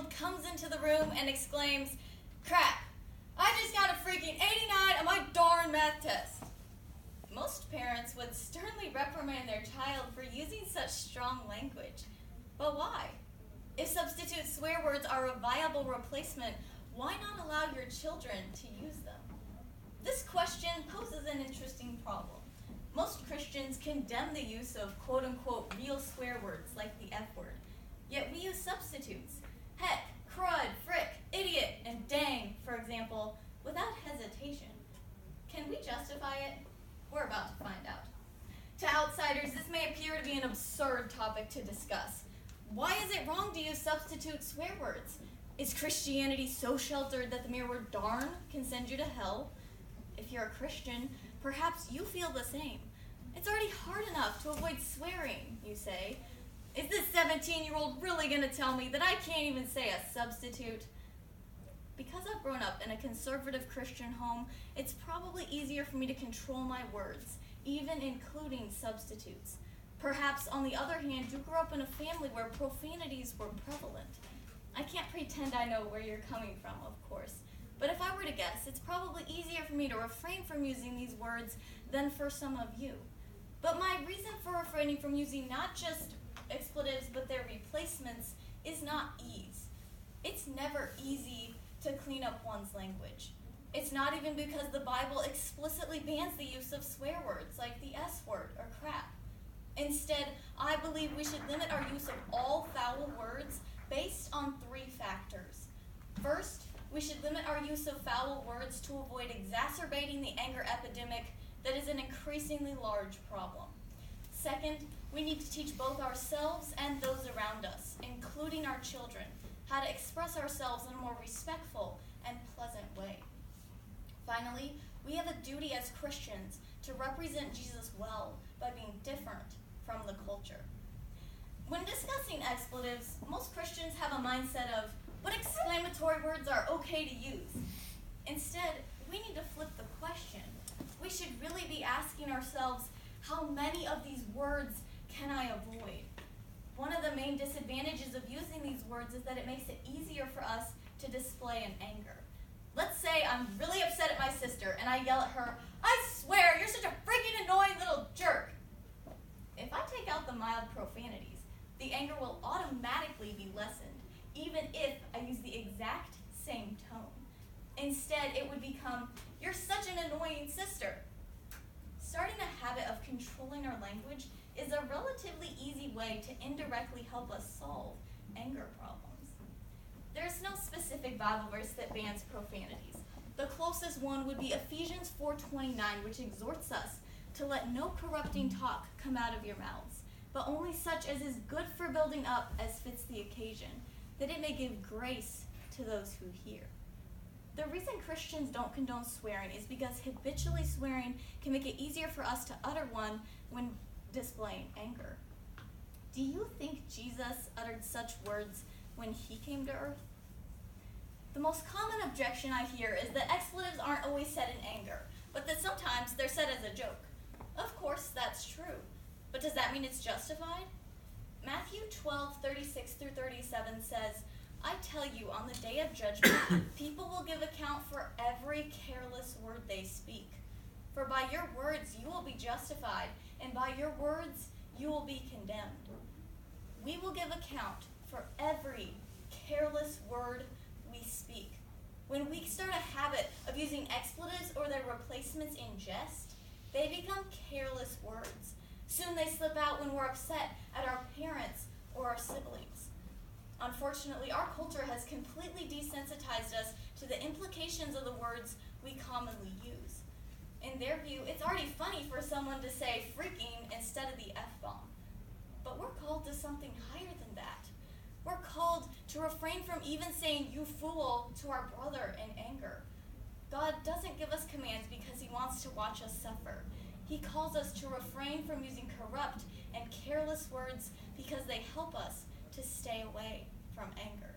9-year-old comes into the room and exclaims, "Crap, I just got a freaking 89 on my darn math test." Most parents would sternly reprimand their child for using such strong language. But why? If substitute swear words are a viable replacement, why not allow your children to use them? This question poses an interesting problem. Most Christians condemn the use of quote-unquote real swear words like the F word, yet we use substitutes. Heck, crud, frick, idiot, and dang, for example, without hesitation. Can we justify it? We're about to find out. To outsiders, this may appear to be an absurd topic to discuss. Why is it wrong to use substitute swear words? Is Christianity so sheltered that the mere word darn can send you to hell? If you're a Christian, perhaps you feel the same. It's already hard enough to avoid swearing, you say. Is this 17-year-old really going to tell me that I can't even say a substitute? Because I've grown up in a conservative Christian home, it's probably easier for me to control my words, even including substitutes. Perhaps, on the other hand, you grew up in a family where profanities were prevalent. I can't pretend I know where you're coming from, of course. But if I were to guess, it's probably easier for me to refrain from using these words than for some of you. But my reason for refraining from using not just expletives but their replacements is not ease. It's never easy to clean up one's language. It's not even because the Bible explicitly bans the use of swear words like the S word or crap. Instead, I believe we should limit our use of all foul words based on 3 factors. First, we should limit our use of foul words to avoid exacerbating the anger epidemic that is an increasingly large problem. Second, we need to teach both ourselves and those around us, including our children, how to express ourselves in a more respectful and pleasant way. Finally, we have a duty as Christians to represent Jesus well by being different from the culture. When discussing expletives, most Christians have a mindset of what exclamatory words are okay to use. Instead, we need to flip the question. We should really be asking ourselves, how many of these words can I avoid? One of the main disadvantages of using these words is that it makes it easier for us to display an anger. Let's say I'm really upset at my sister and I yell at her, "I swear, you're such a freaking annoying little jerk." If I take out the mild profanities, the anger will automatically be lessened, even if I use the exact same tone. Instead, it would become, "You're such an annoying sister." Starting a habit of controlling our language is a relatively easy way to indirectly help us solve anger problems. There's no specific Bible verse that bans profanities. The closest one would be Ephesians 4:29, which exhorts us to let no corrupting talk come out of your mouths, but only such as is good for building up as fits the occasion, that it may give grace to those who hear. The reason Christians don't condone swearing is because habitually swearing can make it easier for us to utter one when displaying anger. Do you think Jesus uttered such words when he came to earth? The most common objection I hear is that expletives aren't always said in anger, but that sometimes they're said as a joke. Of course, that's true. But does that mean it's justified? Matthew 12:36-37 says, "I tell you, on the day of judgment, people will give account for every careless word they speak. For by your words you will be justified, and by your words you will be condemned." We will give account for every careless word we speak. When we start a habit of using expletives or their replacements in jest, they become careless words. Soon they slip out when we're upset at our parents or our siblings. Unfortunately, our culture has completely desensitized us to the implications of the words we commonly use. In their view, it's already funny for someone to say freaking instead of the F-bomb. But we're called to something higher than that. We're called to refrain from even saying "you fool" to our brother in anger. God doesn't give us commands because he wants to watch us suffer. He calls us to refrain from using corrupt and careless words because they help us to stay away from anger.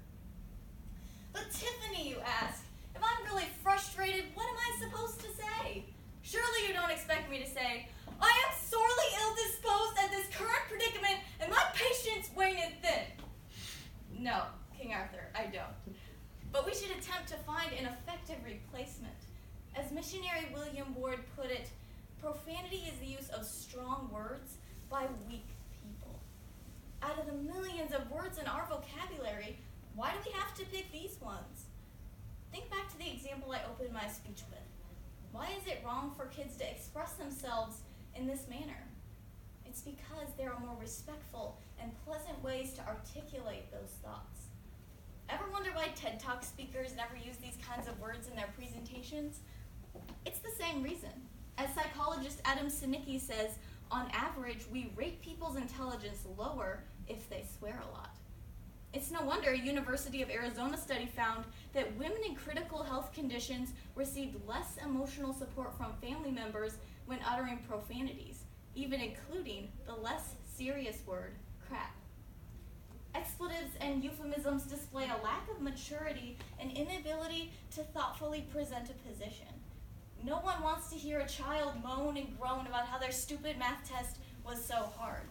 But Tiffany, you ask, if I'm really frustrated, what am I supposed to say? Surely you don't expect me to say, "I am sorely ill-disposed at this current predicament and my patience waneth thin." No, King Arthur, I don't. But we should attempt to find an effective replacement. As missionary William Ward put it, profanity is the use of strong words by weak people. Out of the millions of words in our vocabulary, why do we have to pick these ones? Think back to the example I opened my speech with. Why is it wrong for kids to express themselves in this manner? It's because there are more respectful and pleasant ways to articulate those thoughts. Ever wonder why TED Talk speakers never use these kinds of words in their presentations? It's the same reason. As psychologist Adam Sinicki says, on average, we rate people's intelligence lower if they swear a lot. It's no wonder a University of Arizona study found that women in critical health conditions received less emotional support from family members when uttering profanities, even including the less serious word, crap. Expletives and euphemisms display a lack of maturity and inability to thoughtfully present a position. No one wants to hear a child moan and groan about how their stupid math test was so hard.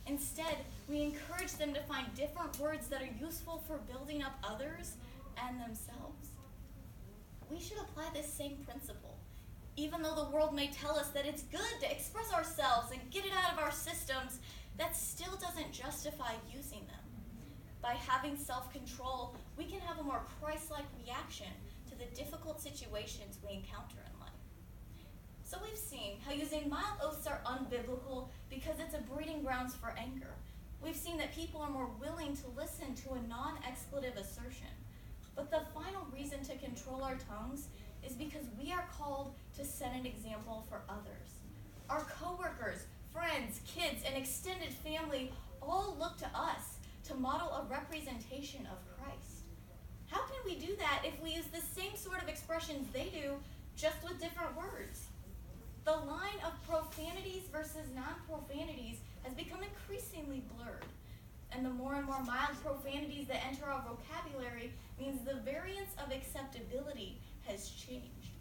Instead, we encourage them to find different words that are useful for building up others and themselves. We should apply this same principle. Even though the world may tell us that it's good to express ourselves and get it out of our systems, that still doesn't justify using them. By having self-control, we can have a more Christ-like reaction to the difficult situations we encounter in life. So we've seen how using mild oaths are unbiblical because it's a breeding grounds for anger. We've seen that people are more willing to listen to a non-expletive assertion. But the final reason to control our tongues is because we are called to set an example for others. Our coworkers, friends, kids, and extended family all look to us to model a representation of Christ. How can we do that if we use the same sort of expressions they do, just with different words? The line of profanities versus non-profanities has become increasingly blurred, and the more and more mild profanities that enter our vocabulary means the variance of acceptability has changed.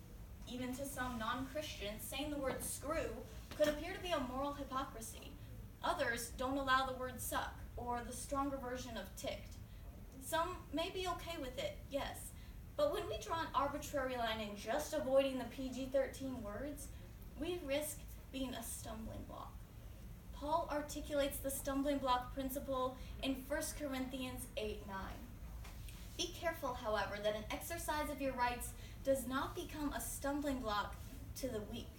Even to some non-Christians, saying the word screw could appear to be a moral hypocrisy. Others don't allow the word suck, or the stronger version of ticked. Some may be okay with it, yes, but when we draw an arbitrary line in just avoiding the PG-13 words, we risk being a stumbling block. Paul articulates the stumbling block principle in 1 Corinthians 8:9. Be careful, however, that an exercise of your rights does not become a stumbling block to the weak.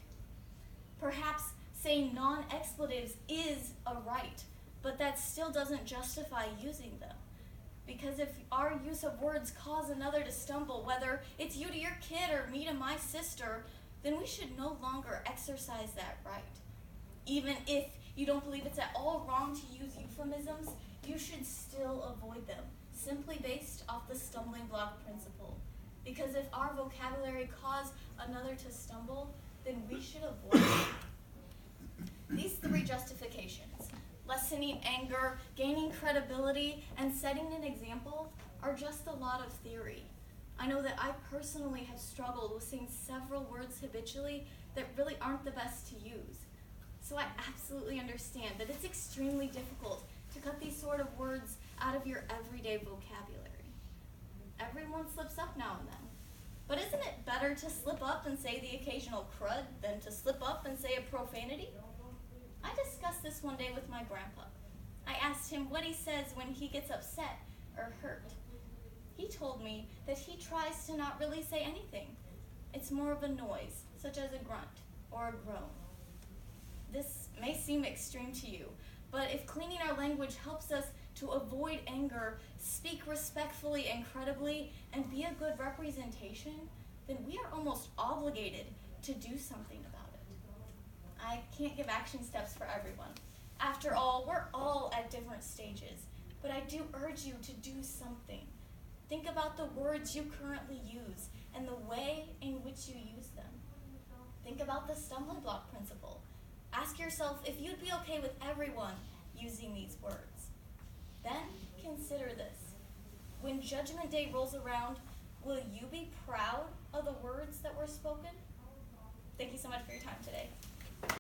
Perhaps saying non-expletives is a right, but that still doesn't justify using them. Because if our use of words cause another to stumble, whether it's you to your kid or me to my sister, then we should no longer exercise that right. Even if you don't believe it's at all wrong to use euphemisms, you should still avoid them, simply based off the stumbling block principle. Because if our vocabulary cause another to stumble, then we should avoid it. These three justifications, lessening anger, gaining credibility, and setting an example, are just a lot of theory. I know that I personally have struggled with saying several words habitually that really aren't the best to use. So I absolutely understand that it's extremely difficult to cut these sort of words out of your everyday vocabulary. Everyone slips up now and then. But isn't it better to slip up and say the occasional crud than to slip up and say a profanity? I discussed this one day with my grandpa. I asked him what he says when he gets upset or hurt. He told me that he tries to not really say anything. It's more of a noise, such as a grunt or a groan. This may seem extreme to you, but if cleaning our language helps us to avoid anger, speak respectfully and credibly, and be a good representation, then we are almost obligated to do something about it. I can't give action steps for everyone. After all, we're all at different stages, but I do urge you to do something. Think about the words you currently use and the way in which you use them. Think about the stumbling block principle. Ask yourself if you'd be okay with everyone using these words. Then consider this. When Judgment Day rolls around, will you be proud of the words that were spoken? Thank you so much for your time today.